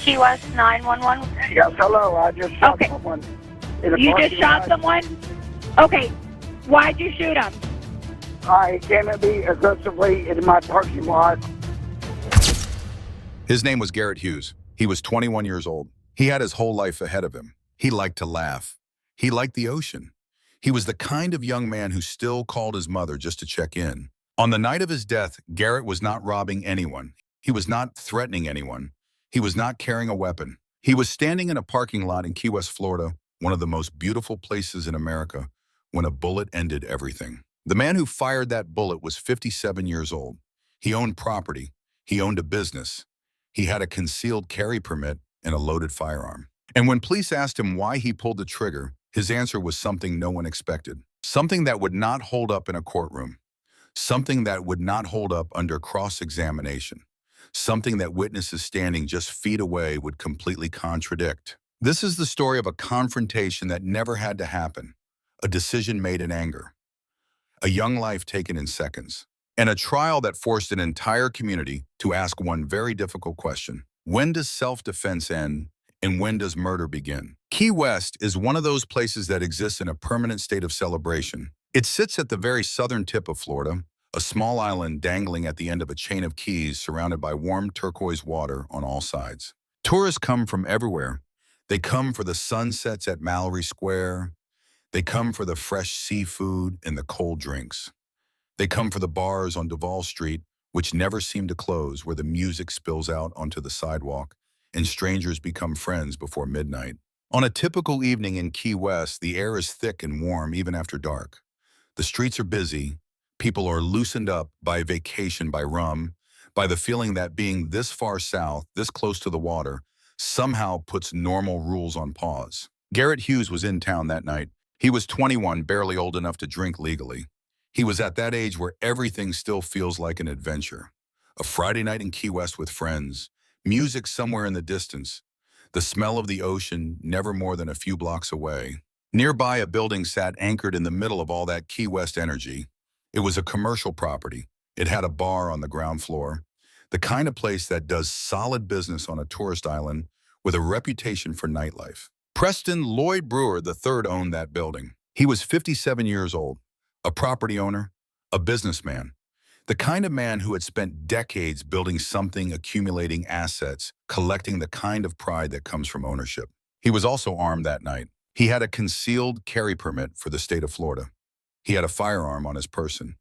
Key West 911. Yes, hello. I just shot Okay. someone in a You just parking shot lot. someone? Okay. Why'd you shoot him? He came at me aggressively in my parking lot. His name was Garrett Hughes. He was 21 years old. He had his whole life ahead of him. He liked to laugh. He liked the ocean. He was the kind of young man who still called his mother just to check in. On the night of his death, Garrett was not robbing anyone. He was not threatening anyone. He was not carrying a weapon. He was standing in a parking lot in Key West, Florida, one of the most beautiful places in America, when a bullet ended everything. The man who fired that bullet was 57 years old. He owned property. He owned a business. He had a concealed carry permit and a loaded firearm. And when police asked him why he pulled the trigger, his answer was something no one expected. Something that would not hold up in a courtroom. Something that would not hold up under cross-examination. Something that witnesses standing just feet away would completely contradict. This is the story of a confrontation that never had to happen, a decision made in anger, a young life taken in seconds, and a trial that forced an entire community to ask one very difficult question. When does self-defense end, and when does murder begin? Key West is one of those places that exists in a permanent state of celebration. It sits at the very southern tip of Florida, a small island dangling at the end of a chain of keys surrounded by warm turquoise water on all sides. Tourists come from everywhere. They come for the sunsets at Mallory Square. They come for the fresh seafood and the cold drinks. They come for the bars on Duval Street, which never seem to close, where the music spills out onto the sidewalk and strangers become friends before midnight. On a typical evening in Key West, the air is thick and warm even after dark. The streets are busy. People are loosened up by vacation, by rum, by the feeling that being this far south, this close to the water, somehow puts normal rules on pause. Garrett Hughes was in town that night. He was 21, barely old enough to drink legally. He was at that age where everything still feels like an adventure. A Friday night in Key West with friends, music somewhere in the distance, the smell of the ocean never more than a few blocks away. Nearby, a building sat anchored in the middle of all that Key West energy. It was a commercial property. It had a bar on the ground floor, the kind of place that does solid business on a tourist island with a reputation for nightlife. Preston Lloyd Brewer III owned that building. He was 57 years old, a property owner, a businessman, the kind of man who had spent decades building something, accumulating assets, collecting the kind of pride that comes from ownership. He was also armed that night. He had a concealed carry permit for the state of Florida. He had a firearm on his person,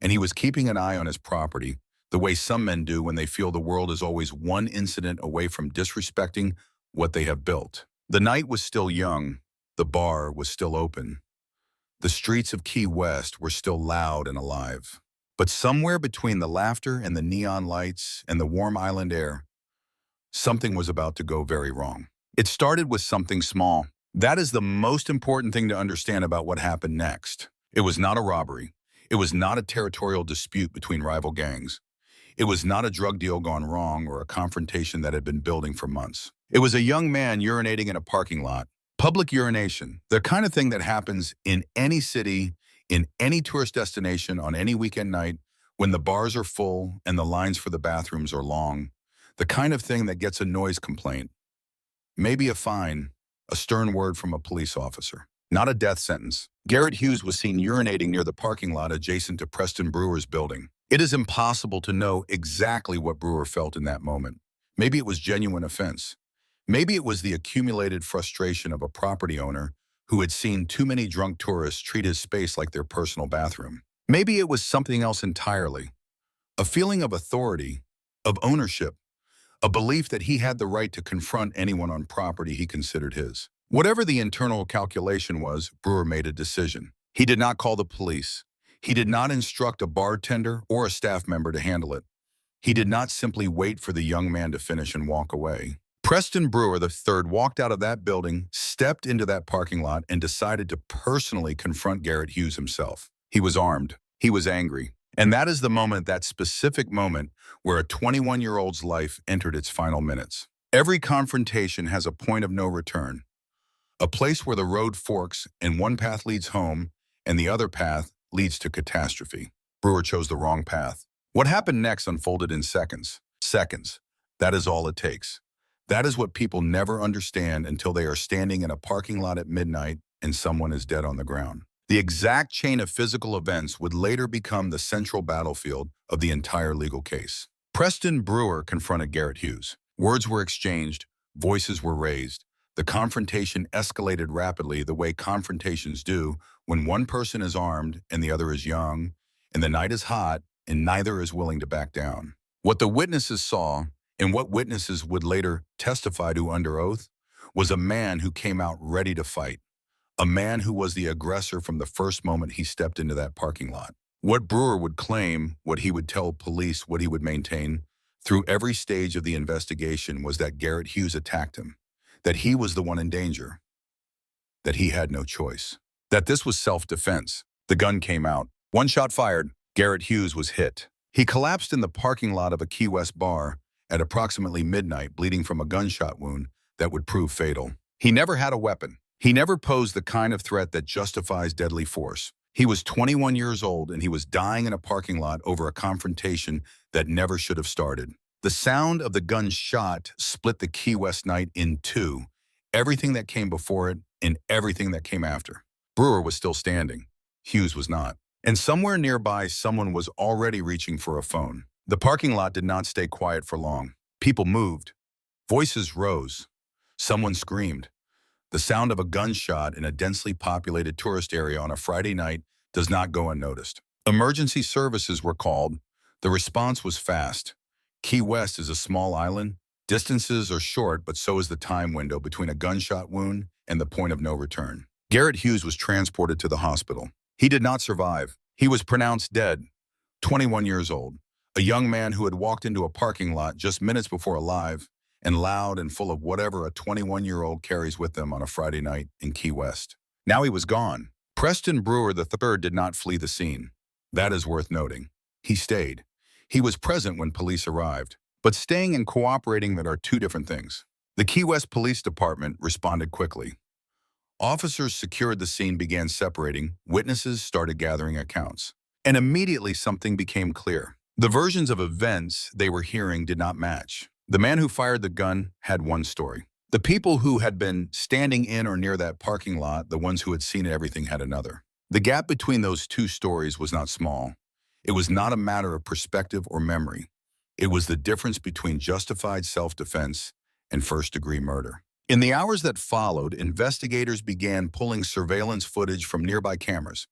and he was keeping an eye on his property, the way some men do when they feel the world is always one incident away from disrespecting what they have built. The night was still young. The bar was still open. The streets of Key West were still loud and alive. But somewhere between the laughter and the neon lights and the warm island air, something was about to go very wrong. It started with something small. That is the most important thing to understand about what happened next. It was not a robbery. It was not a territorial dispute between rival gangs. It was not a drug deal gone wrong or a confrontation that had been building for months. It was a young man urinating in a parking lot. Public urination, the kind of thing that happens in any city, in any tourist destination, on any weekend night, when the bars are full and the lines for the bathrooms are long. The kind of thing that gets a noise complaint, maybe a fine, a stern word from a police officer. Not a death sentence. Garrett Hughes was seen urinating near the parking lot adjacent to Preston Brewer's building. It is impossible to know exactly what Brewer felt in that moment. Maybe it was genuine offense. Maybe it was the accumulated frustration of a property owner who had seen too many drunk tourists treat his space like their personal bathroom. Maybe it was something else entirely. A feeling of authority, of ownership, a belief that he had the right to confront anyone on property he considered his. Whatever the internal calculation was, Brewer made a decision. He did not call the police. He did not instruct a bartender or a staff member to handle it. He did not simply wait for the young man to finish and walk away. Preston Brewer III walked out of that building, stepped into that parking lot, and decided to personally confront Garrett Hughes himself. He was armed. He was angry. And that is the moment, that specific moment, where a 21-year-old's life entered its final minutes. Every confrontation has a point of no return. A place where the road forks and one path leads home and the other path leads to catastrophe. Brewer chose the wrong path. What happened next unfolded in seconds. Seconds. That is all it takes. That is what people never understand until they are standing in a parking lot at midnight and someone is dead on the ground. The exact chain of physical events would later become the central battlefield of the entire legal case. Preston Brewer confronted Garrett Hughes. Words were exchanged, voices were raised. The confrontation escalated rapidly the way confrontations do when one person is armed and the other is young, and the night is hot and neither is willing to back down. What the witnesses saw, and what witnesses would later testify to under oath, was a man who came out ready to fight. A man who was the aggressor from the first moment he stepped into that parking lot. What Brewer would claim, what he would tell police, what he would maintain through every stage of the investigation was that Garrett Hughes attacked him, that he was the one in danger, that he had no choice, that this was self-defense. The gun came out. One shot fired. Garrett Hughes was hit. He collapsed in the parking lot of a Key West bar at approximately midnight, bleeding from a gunshot wound that would prove fatal. He never had a weapon. He never posed the kind of threat that justifies deadly force. He was 21 years old and he was dying in a parking lot over a confrontation that never should have started. The sound of the gunshot split the Key West night in two, everything that came before it and everything that came after. Brewer was still standing. Hughes was not. And somewhere nearby, someone was already reaching for a phone. The parking lot did not stay quiet for long. People moved. Voices rose. Someone screamed. The sound of a gunshot in a densely populated tourist area on a Friday night does not go unnoticed. Emergency services were called. The response was fast. Key West is a small island. Distances are short, but so is the time window between a gunshot wound and the point of no return. Garrett Hughes was transported to the hospital. He did not survive. He was pronounced dead, 21 years old, a young man who had walked into a parking lot just minutes before alive and loud and full of whatever a 21-year-old carries with them on a Friday night in Key West. Now he was gone. Preston Brewer III did not flee the scene. That is worth noting. He stayed. He was present when police arrived, but staying and cooperating that are two different things. The Key West Police Department responded quickly. Officers secured the scene, began separating, witnesses started gathering accounts. And immediately something became clear. The versions of events they were hearing did not match. The man who fired the gun had one story. The people who had been standing in or near that parking lot, the ones who had seen everything, had another. The gap between those two stories was not small. It was not a matter of perspective or memory. It was the difference between justified self-defense and first-degree murder. In the hours that followed, investigators began pulling surveillance footage from nearby cameras.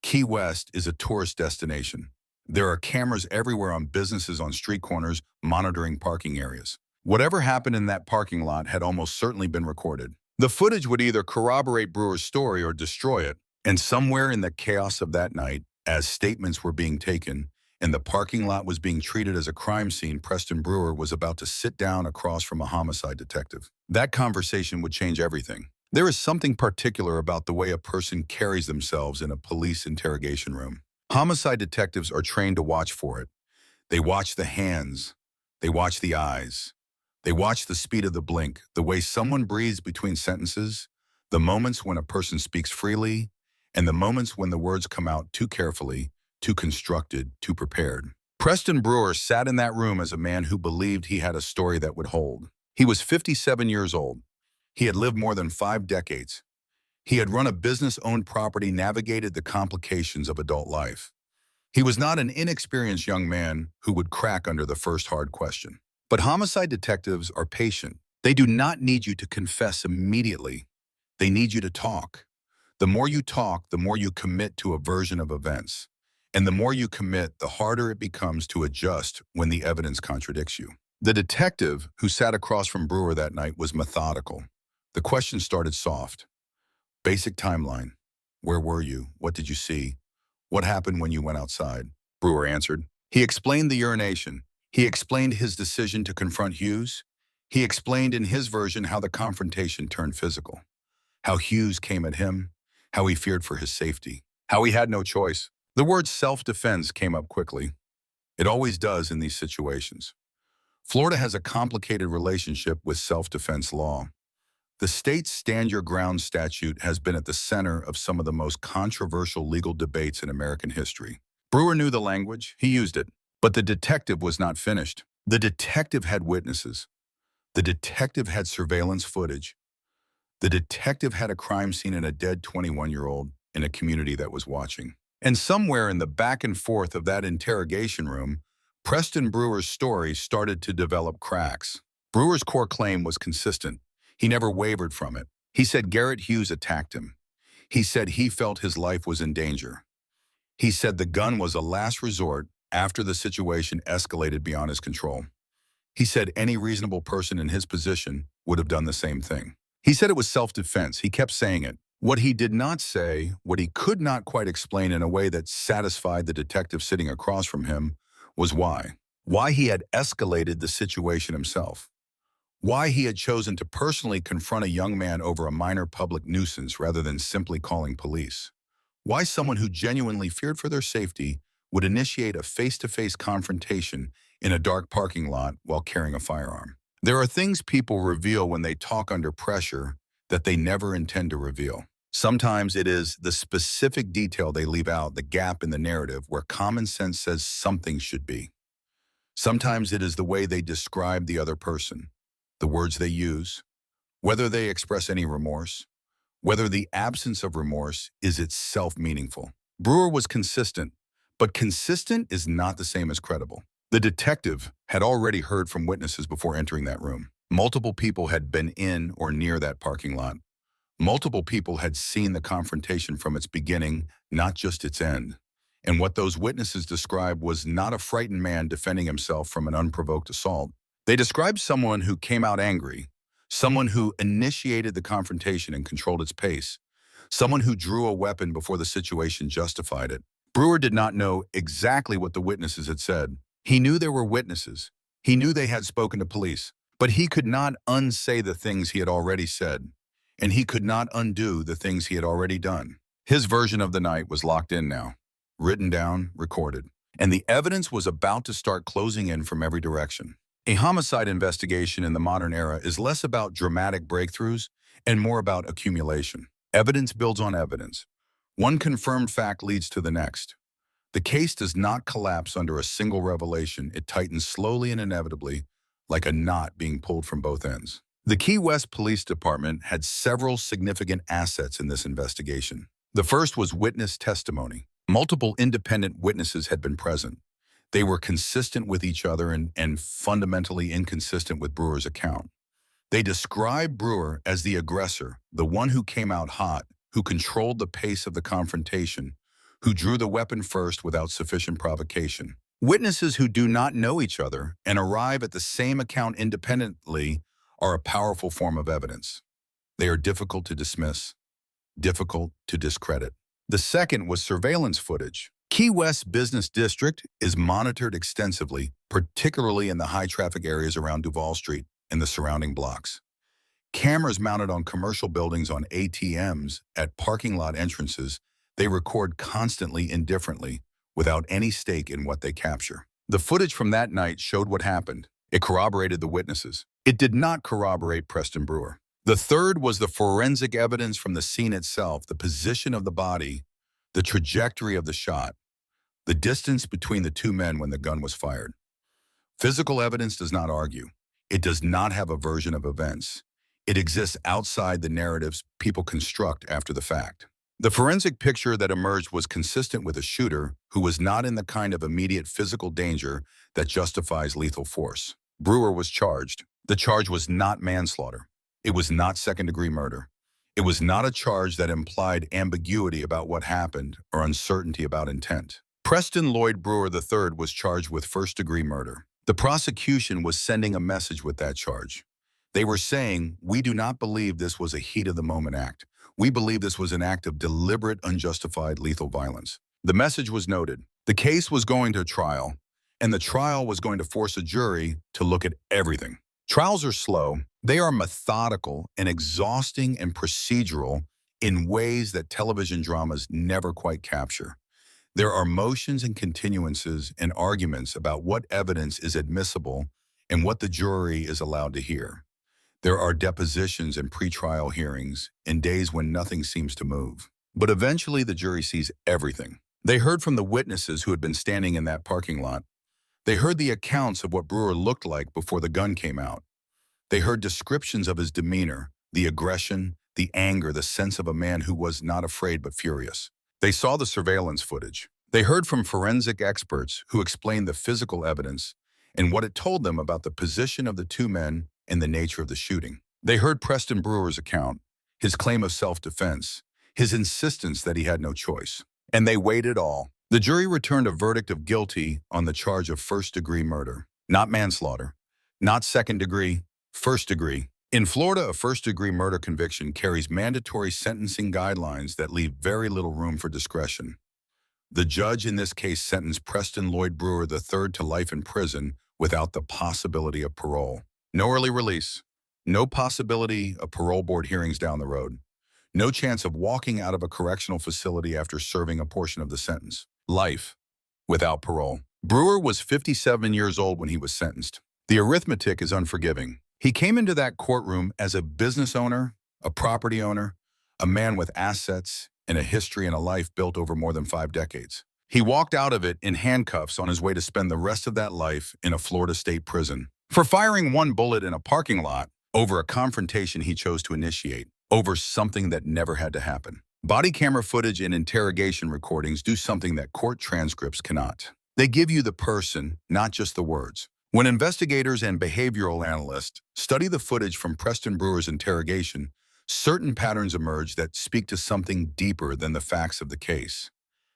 Key West is a tourist destination. There are cameras everywhere on businesses on street corners monitoring parking areas. Whatever happened in that parking lot had almost certainly been recorded. The footage would either corroborate Brewer's story or destroy it. And somewhere in the chaos of that night, as statements were being taken and the parking lot was being treated as a crime scene, Preston Brewer was about to sit down across from a homicide detective. That conversation would change everything. There is something particular about the way a person carries themselves in a police interrogation room. Homicide detectives are trained to watch for it. They watch the hands. They watch the eyes. They watch the speed of the blink, the way someone breathes between sentences, the moments when a person speaks freely, and the moments when the words come out too carefully, too constructed, too prepared. Preston Brewer sat in that room as a man who believed he had a story that would hold. He was 57 years old. He had lived more than 5 decades. He had run a business, owned property, navigated the complications of adult life. He was not an inexperienced young man who would crack under the first hard question. But homicide detectives are patient. They do not need you to confess immediately. They need you to talk. The more you talk, the more you commit to a version of events. And the more you commit, the harder it becomes to adjust when the evidence contradicts you. The detective who sat across from Brewer that night was methodical. The question started soft. Basic timeline. Where were you? What did you see? What happened when you went outside? Brewer answered. He explained the urination. He explained his decision to confront Hughes. He explained in his version how the confrontation turned physical, how Hughes came at him, how he feared for his safety, how he had no choice. The word self-defense came up quickly. It always does in these situations. Florida has a complicated relationship with self-defense law. The state's Stand Your Ground statute has been at the center of some of the most controversial legal debates in American history. Brewer knew the language, he used it, but the detective was not finished. The detective had witnesses. The detective had surveillance footage. The detective had a crime scene and a dead 21-year-old in a community that was watching. And somewhere in the back and forth of that interrogation room, Preston Brewer's story started to develop cracks. Brewer's core claim was consistent. He never wavered from it. He said Garrett Hughes attacked him. He said he felt his life was in danger. He said the gun was a last resort after the situation escalated beyond his control. He said any reasonable person in his position would have done the same thing. He said it was self-defense. He kept saying it. What he did not say, what he could not quite explain in a way that satisfied the detective sitting across from him, was why. Why he had escalated the situation himself. Why he had chosen to personally confront a young man over a minor public nuisance rather than simply calling police. Why someone who genuinely feared for their safety would initiate a face-to-face confrontation in a dark parking lot while carrying a firearm. There are things people reveal when they talk under pressure that they never intend to reveal. Sometimes it is the specific detail they leave out, the gap in the narrative where common sense says something should be. Sometimes it is the way they describe the other person, the words they use, whether they express any remorse, whether the absence of remorse is itself meaningful. Brewer was consistent, but consistent is not the same as credible. The detective had already heard from witnesses before entering that room. Multiple people had been in or near that parking lot. Multiple people had seen the confrontation from its beginning, not just its end. And what those witnesses described was not a frightened man defending himself from an unprovoked assault. They described someone who came out angry, someone who initiated the confrontation and controlled its pace, someone who drew a weapon before the situation justified it. Brewer did not know exactly what the witnesses had said. He knew there were witnesses. He knew they had spoken to police, but he could not unsay the things he had already said, and he could not undo the things he had already done. His version of the night was locked in now, written down, recorded, and the evidence was about to start closing in from every direction. A homicide investigation in the modern era is less about dramatic breakthroughs and more about accumulation. Evidence builds on evidence. One confirmed fact leads to the next. The case does not collapse under a single revelation. It tightens slowly and inevitably, like a knot being pulled from both ends. The Key West Police Department had several significant assets in this investigation. The first was witness testimony. Multiple independent witnesses had been present. They were consistent with each other and fundamentally inconsistent with Brewer's account. They described Brewer as the aggressor, the one who came out hot, who controlled the pace of the confrontation, who drew the weapon first without sufficient provocation. Witnesses who do not know each other and arrive at the same account independently are a powerful form of evidence. They are difficult to dismiss, difficult to discredit. The second was surveillance footage. Key West Business District is monitored extensively, particularly in the high-traffic areas around Duval Street and the surrounding blocks. Cameras mounted on commercial buildings, on ATMs, at parking lot entrances, they record constantly indifferently, without any stake in what they capture. The footage from that night showed what happened. It corroborated the witnesses. It did not corroborate Preston Brewer. The third was the forensic evidence from the scene itself, the position of the body, the trajectory of the shot, the distance between the two men when the gun was fired. Physical evidence does not argue. It does not have a version of events. It exists outside the narratives people construct after the fact. The forensic picture that emerged was consistent with a shooter who was not in the kind of immediate physical danger that justifies lethal force. Brewer was charged. The charge was not manslaughter. It was not second-degree murder. It was not a charge that implied ambiguity about what happened or uncertainty about intent. Preston Lloyd Brewer III was charged with first-degree murder. The prosecution was sending a message with that charge. They were saying, we do not believe this was a heat-of-the-moment act. We believe this was an act of deliberate, unjustified lethal violence. The message was noted. The case was going to trial, and the trial was going to force a jury to look at everything. Trials are slow. They are methodical and exhausting and procedural in ways that television dramas never quite capture. There are motions and continuances and arguments about what evidence is admissible and what the jury is allowed to hear. There are depositions and pretrial hearings and days when nothing seems to move. But eventually the jury sees everything. They heard from the witnesses who had been standing in that parking lot. They heard the accounts of what Brewer looked like before the gun came out. They heard descriptions of his demeanor, the aggression, the anger, the sense of a man who was not afraid but furious. They saw the surveillance footage. They heard from forensic experts who explained the physical evidence and what it told them about the position of the two men and the nature of the shooting. They heard Preston Brewer's account, his claim of self-defense, his insistence that he had no choice. And they weighed it all. The jury returned a verdict of guilty on the charge of first-degree murder, not manslaughter, not second-degree, first-degree. In Florida, a first-degree murder conviction carries mandatory sentencing guidelines that leave very little room for discretion. The judge in this case sentenced Preston Lloyd Brewer III to life in prison without the possibility of parole. No early release, no possibility of parole board hearings down the road, no chance of walking out of a correctional facility after serving a portion of the sentence. Life without parole. Brewer was 57 years old when he was sentenced. The arithmetic is unforgiving. He came into that courtroom as a business owner, a property owner, a man with assets and a history and a life built over more than 5 decades. He walked out of it in handcuffs on his way to spend the rest of that life in a Florida state prison for firing one bullet in a parking lot over a confrontation he chose to initiate, over something that never had to happen. Body camera footage and interrogation recordings do something that court transcripts cannot. They give you the person, not just the words. When investigators and behavioral analysts study the footage from Preston Brewer's interrogation, certain patterns emerge that speak to something deeper than the facts of the case.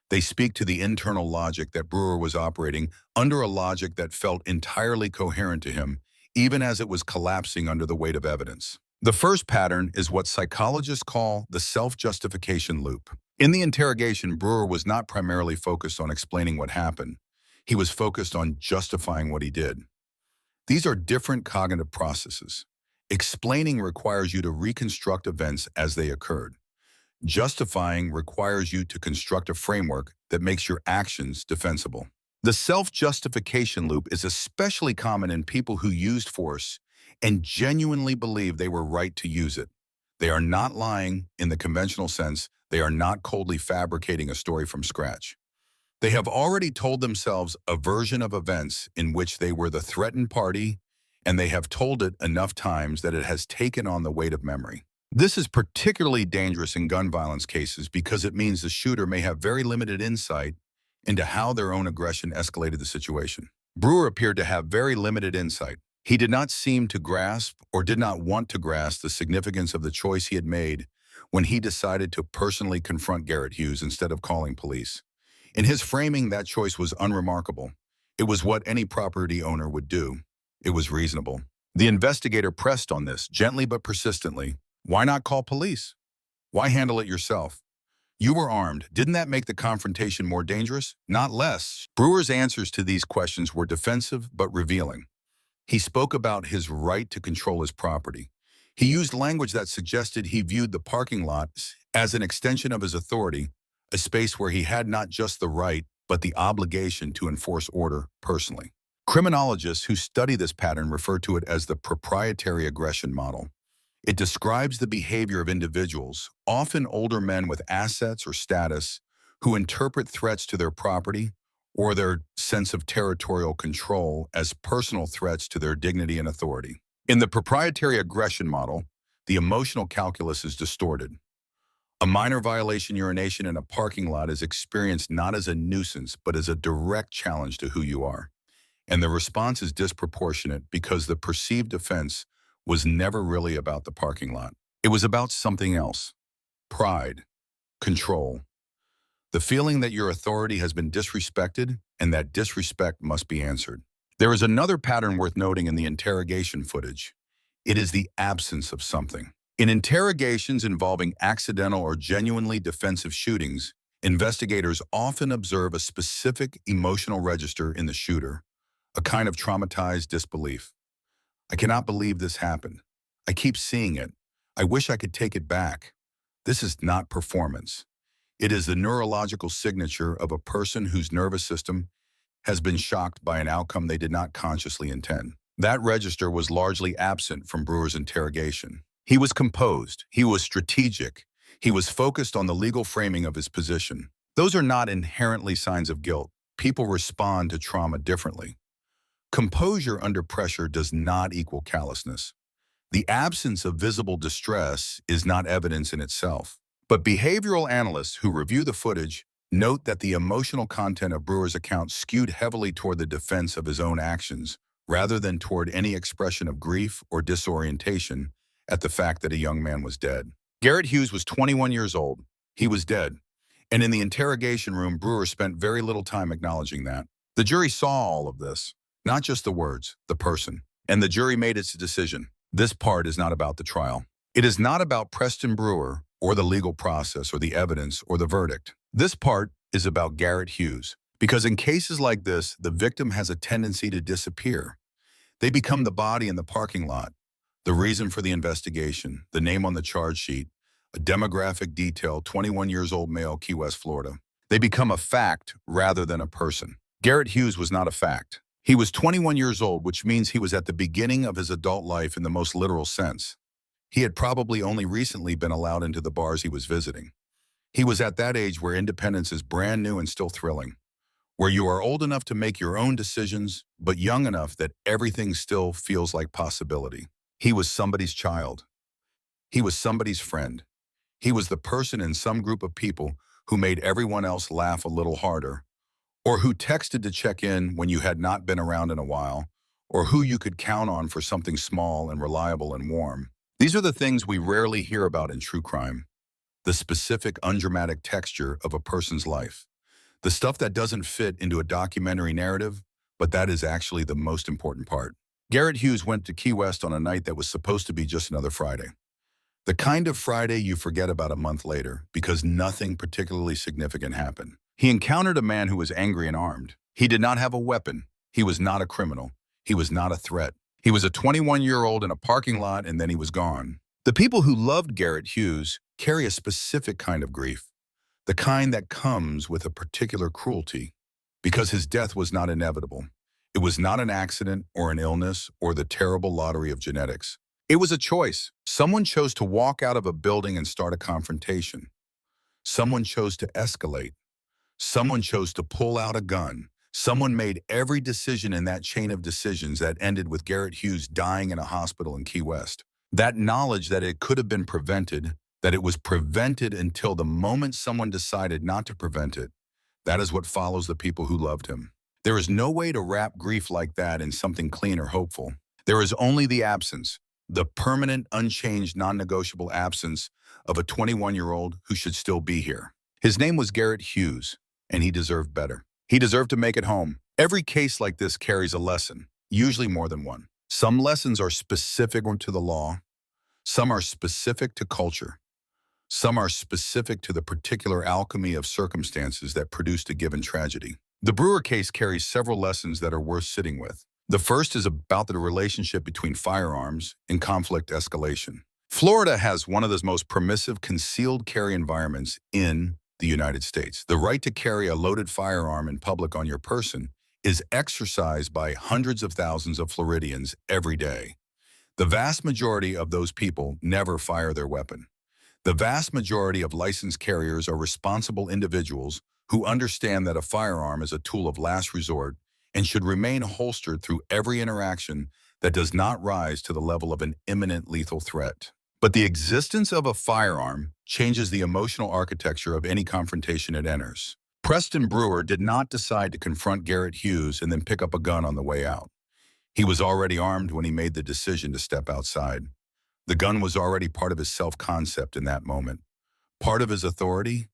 They speak to the internal logic that Brewer was operating under, a logic that felt entirely coherent to him, even as it was collapsing under the weight of evidence. The first pattern is what psychologists call the self-justification loop. In the interrogation, Brewer was not primarily focused on explaining what happened. He was focused on justifying what he did. These are different cognitive processes. Explaining requires you to reconstruct events as they occurred. Justifying requires you to construct a framework that makes your actions defensible. The self-justification loop is especially common in people who used force and genuinely believe they were right to use it. They are not lying in the conventional sense. They are not coldly fabricating a story from scratch. They have already told themselves a version of events in which they were the threatened party, and they have told it enough times that it has taken on the weight of memory. This is particularly dangerous in gun violence cases because it means the shooter may have very limited insight into how their own aggression escalated the situation. Brewer appeared to have very limited insight. He did not seem to grasp or did not want to grasp the significance of the choice he had made when he decided to personally confront Garrett Hughes instead of calling police. In his framing, that choice was unremarkable. It was what any property owner would do. It was reasonable. The investigator pressed on this, gently but persistently. Why not call police? Why handle it yourself? You were armed. Didn't that make the confrontation more dangerous? Not less. Brewer's answers to these questions were defensive but revealing. He spoke about his right to control his property. He used language that suggested he viewed the parking lot as an extension of his authority, a space where he had not just the right, but the obligation to enforce order personally. Criminologists who study this pattern refer to it as the proprietary aggression model. It describes the behavior of individuals, often older men with assets or status, who interpret threats to their property or their sense of territorial control as personal threats to their dignity and authority. In the proprietary aggression model, the emotional calculus is distorted. A minor violation urination in a parking lot is experienced not as a nuisance, but as a direct challenge to who you are. And the response is disproportionate because the perceived offense was never really about the parking lot. It was about something else: pride, control, the feeling that your authority has been disrespected and that disrespect must be answered. There is another pattern worth noting in the interrogation footage. It is the absence of something. In interrogations involving accidental or genuinely defensive shootings, investigators often observe a specific emotional register in the shooter, a kind of traumatized disbelief. I cannot believe this happened. I keep seeing it. I wish I could take it back. This is not performance. It is the neurological signature of a person whose nervous system has been shocked by an outcome they did not consciously intend. That register was largely absent from Brewer's interrogation. He was composed. He was strategic. He was focused on the legal framing of his position. Those are not inherently signs of guilt. People respond to trauma differently. Composure under pressure does not equal callousness. The absence of visible distress is not evidence in itself. But behavioral analysts who review the footage note that the emotional content of Brewer's account skewed heavily toward the defense of his own actions, rather than toward any expression of grief or disorientation at the fact that a young man was dead. Garrett Hughes was 21 years old. He was dead. And in the interrogation room, Brewer spent very little time acknowledging that. The jury saw all of this, not just the words, the person. And the jury made its decision. This part is not about the trial. It is not about Preston Brewer or the legal process or the evidence or the verdict. This part is about Garrett Hughes. Because in cases like this, the victim has a tendency to disappear. They become the body in the parking lot, the reason for the investigation, the name on the charge sheet, a demographic detail, 21 years old male, Key West, Florida. They become a fact rather than a person. Garrett Hughes was not a fact. He was 21 years old, which means he was at the beginning of his adult life in the most literal sense. He had probably only recently been allowed into the bars he was visiting. He was at that age where independence is brand new and still thrilling, where you are old enough to make your own decisions, but young enough that everything still feels like possibility. He was somebody's child. He was somebody's friend. He was the person in some group of people who made everyone else laugh a little harder, or who texted to check in when you had not been around in a while, or who you could count on for something small and reliable and warm. These are the things we rarely hear about in true crime. The specific, undramatic texture of a person's life. The stuff that doesn't fit into a documentary narrative, but that is actually the most important part. Garrett Hughes went to Key West on a night that was supposed to be just another Friday. The kind of Friday you forget about a month later because nothing particularly significant happened. He encountered a man who was angry and armed. He did not have a weapon. He was not a criminal. He was not a threat. He was a 21-year-old in a parking lot, and then he was gone. The people who loved Garrett Hughes carry a specific kind of grief, the kind that comes with a particular cruelty, because his death was not inevitable. It was not an accident or an illness or the terrible lottery of genetics. It was a choice. Someone chose to walk out of a building and start a confrontation. Someone chose to escalate. Someone chose to pull out a gun. Someone made every decision in that chain of decisions that ended with Garrett Hughes dying in a hospital in Key West. That knowledge that it could have been prevented, that it was prevented until the moment someone decided not to prevent it, that is what follows the people who loved him. There is no way to wrap grief like that in something clean or hopeful. There is only the absence, the permanent, unchanged, non-negotiable absence of a 21-year-old who should still be here. His name was Garrett Hughes, and he deserved better. He deserved to make it home. Every case like this carries a lesson, usually more than one. Some lessons are specific to the law. Some are specific to culture. Some are specific to the particular alchemy of circumstances that produced a given tragedy. The Brewer case carries several lessons that are worth sitting with. The first is about the relationship between firearms and conflict escalation. Florida has one of the most permissive concealed carry environments in the United States. The right to carry a loaded firearm in public on your person is exercised by hundreds of thousands of Floridians every day. The vast majority of those people never fire their weapon. The vast majority of licensed carriers are responsible individuals who understand that a firearm is a tool of last resort and should remain holstered through every interaction that does not rise to the level of an imminent lethal threat. But the existence of a firearm changes the emotional architecture of any confrontation it enters. Preston Brewer did not decide to confront Garrett Hughes and then pick up a gun on the way out. He was already armed when he made the decision to step outside. The gun was already part of his self-concept in that moment, part of his authority,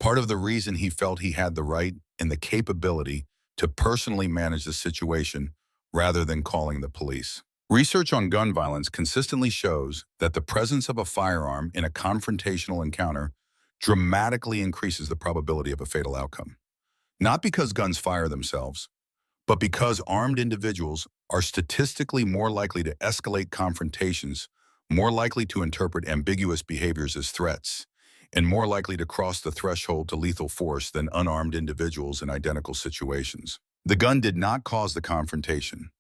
part of the reason he felt he had the right and the capability to personally manage the situation rather than calling the police. Research on gun violence consistently shows that the presence of a firearm in a confrontational encounter dramatically increases the probability of a fatal outcome. Not because guns fire themselves, but because armed individuals are statistically more likely to escalate confrontations, more likely to interpret ambiguous behaviors as threats, and more likely to cross the threshold to lethal force than unarmed individuals in identical situations. The gun did not cause the confrontation,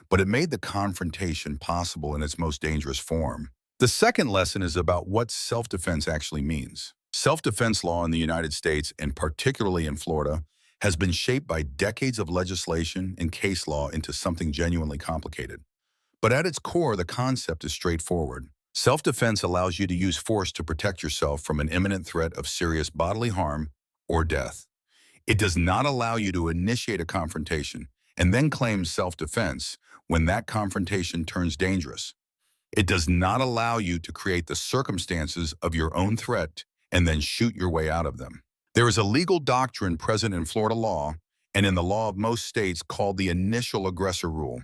but it made the confrontation possible in its most dangerous form. The second lesson is about what self-defense actually means. Self-defense law in the United States, and particularly in Florida, has been shaped by decades of legislation and case law into something genuinely complicated. But at its core, the concept is straightforward. Self-defense allows you to use force to protect yourself from an imminent threat of serious bodily harm or death. It does not allow you to initiate a confrontation and then claim self-defense when that confrontation turns dangerous. It does not allow you to create the circumstances of your own threat and then shoot your way out of them. There is a legal doctrine present in Florida law and in the law of most states called the initial aggressor rule.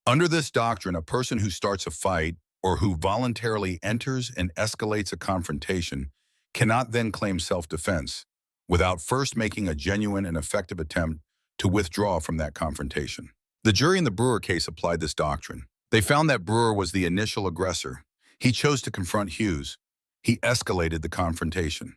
Under this doctrine, a person who starts a fight or who voluntarily enters and escalates a confrontation cannot then claim self-defense without first making a genuine and effective attempt to withdraw from that confrontation. The jury in the Brewer case applied this doctrine. They found that Brewer was the initial aggressor. He chose to confront Hughes. He escalated the confrontation.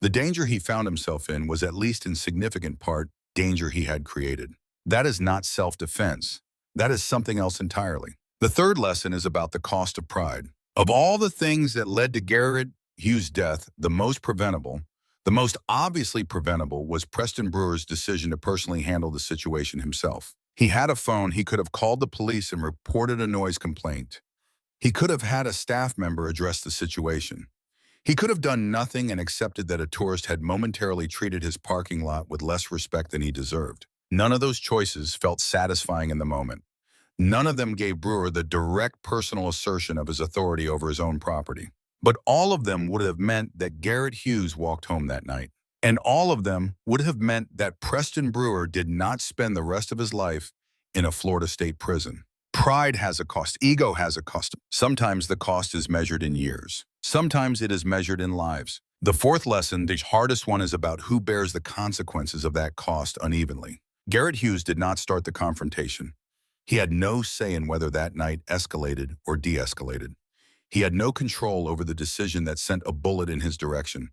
The danger he found himself in was at least in significant part danger he had created. That is not self-defense. That is something else entirely. The third lesson is about the cost of pride. Of all the things that led to Garrett Hughes' death, the most obviously preventable was Preston Brewer's decision to personally handle the situation himself. He had a phone. He could have called the police and reported a noise complaint. He could have had a staff member address the situation. He could have done nothing and accepted that a tourist had momentarily treated his parking lot with less respect than he deserved. None of those choices felt satisfying in the moment. None of them gave Brewer the direct personal assertion of his authority over his own property. But all of them would have meant that Garrett Hughes walked home that night. And all of them would have meant that Preston Brewer did not spend the rest of his life in a Florida state prison. Pride has a cost. Ego has a cost. Sometimes the cost is measured in years. Sometimes it is measured in lives. The fourth lesson, the hardest one, is about who bears the consequences of that cost unevenly. Garrett Hughes did not start the confrontation. He had no say in whether that night escalated or de-escalated. He had no control over the decision that sent a bullet in his direction.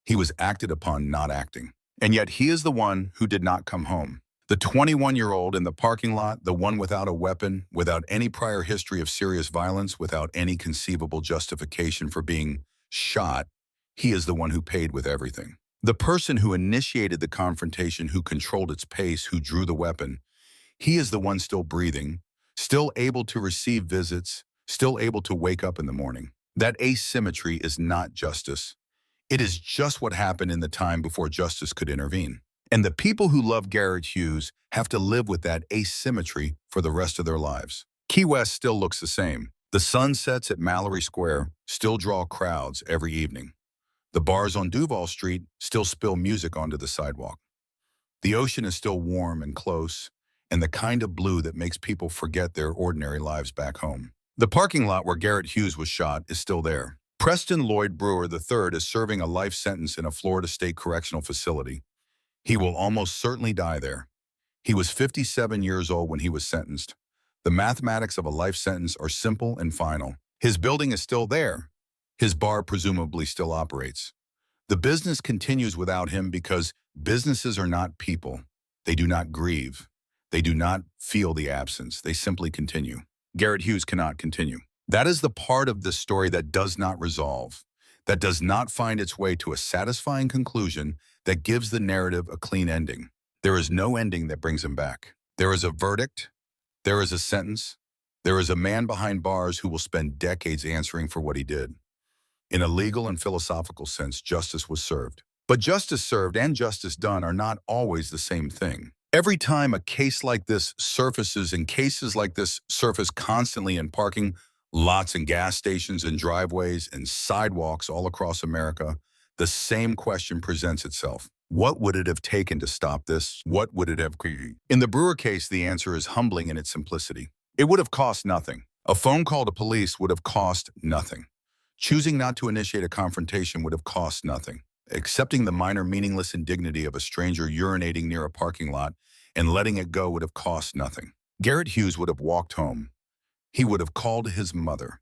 He was acted upon not acting. And yet he is the one who did not come home. The 21-year-old in the parking lot, the one without a weapon, without any prior history of serious violence, without any conceivable justification for being shot, he is the one who paid with everything. The person who initiated the confrontation, who controlled its pace, who drew the weapon, he is the one still breathing, still able to receive visits, still able to wake up in the morning. That asymmetry is not justice. It is just what happened in the time before justice could intervene. And the people who love Garrett Hughes have to live with that asymmetry for the rest of their lives. Key West still looks the same. The sunsets at Mallory Square still draw crowds every evening. The bars on Duval Street still spill music onto the sidewalk. The ocean is still warm and close, and the kind of blue that makes people forget their ordinary lives back home. The parking lot where Garrett Hughes was shot is still there. Preston Lloyd Brewer III is serving a life sentence in a Florida State Correctional Facility. He will almost certainly die there. He was 57 years old when he was sentenced. The mathematics of a life sentence are simple and final. His building is still there. His bar presumably still operates. The business continues without him because businesses are not people. They do not grieve. They do not feel the absence. They simply continue. Garrett Hughes cannot continue. That is the part of this story that does not resolve, that does not find its way to a satisfying conclusion that gives the narrative a clean ending. There is no ending that brings him back. There is a verdict. There is a sentence. There is a man behind bars who will spend decades answering for what he did. In a legal and philosophical sense, justice was served. But justice served and justice done are not always the same thing. Every time a case like this surfaces, and cases like this surface constantly in parking lots and gas stations and driveways and sidewalks all across America, the same question presents itself. What would it have taken to stop this? What would it have created? In the Brewer case, the answer is humbling in its simplicity. It would have cost nothing. A phone call to police would have cost nothing. Choosing not to initiate a confrontation would have cost nothing. Accepting the minor meaningless indignity of a stranger urinating near a parking lot and letting it go would have cost nothing. Garrett Hughes would have walked home. He would have called his mother.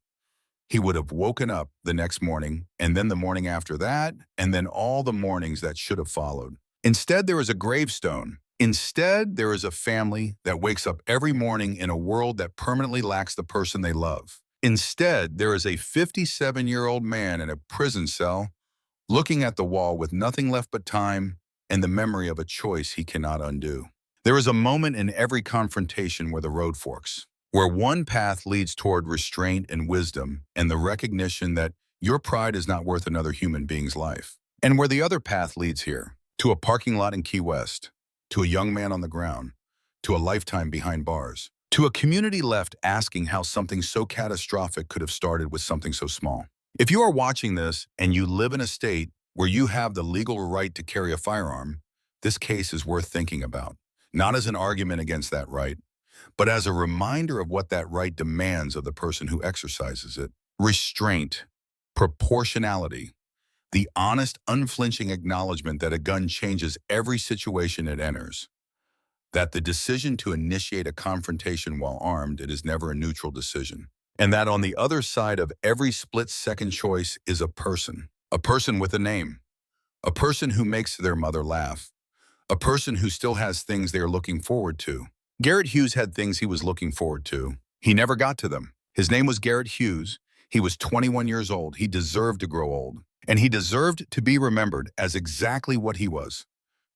He would have woken up the next morning, and then the morning after that, and then all the mornings that should have followed. Instead, there is a gravestone. Instead, there is a family that wakes up every morning in a world that permanently lacks the person they love. Instead, there is a 57-year-old man in a prison cell looking at the wall with nothing left but time and the memory of a choice he cannot undo. There is a moment in every confrontation where the road forks. where one path leads toward restraint and wisdom and the recognition that your pride is not worth another human being's life, and where the other path leads here, to a parking lot in Key West, to a young man on the ground, to a lifetime behind bars, to a community left asking how something so catastrophic could have started with something so small. If you are watching this and you live in a state where you have the legal right to carry a firearm, this case is worth thinking about, not as an argument against that right, but as a reminder of what that right demands of the person who exercises it. Restraint, proportionality, the honest, unflinching acknowledgement that a gun changes every situation it enters, that the decision to initiate a confrontation while armed, it is never a neutral decision, and that on the other side of every split-second choice is a person with a name, a person who makes their mother laugh, a person who still has things they are looking forward to. Garrett Hughes had things he was looking forward to. He never got to them. His name was Garrett Hughes. He was 21 years old. He deserved to grow old. And he deserved to be remembered as exactly what he was.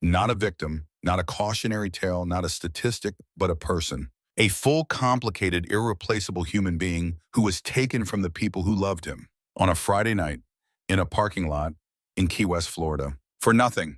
Not a victim, not a cautionary tale, not a statistic, but a person. A full, complicated, irreplaceable human being who was taken from the people who loved him on a Friday night in a parking lot in Key West, Florida, for nothing.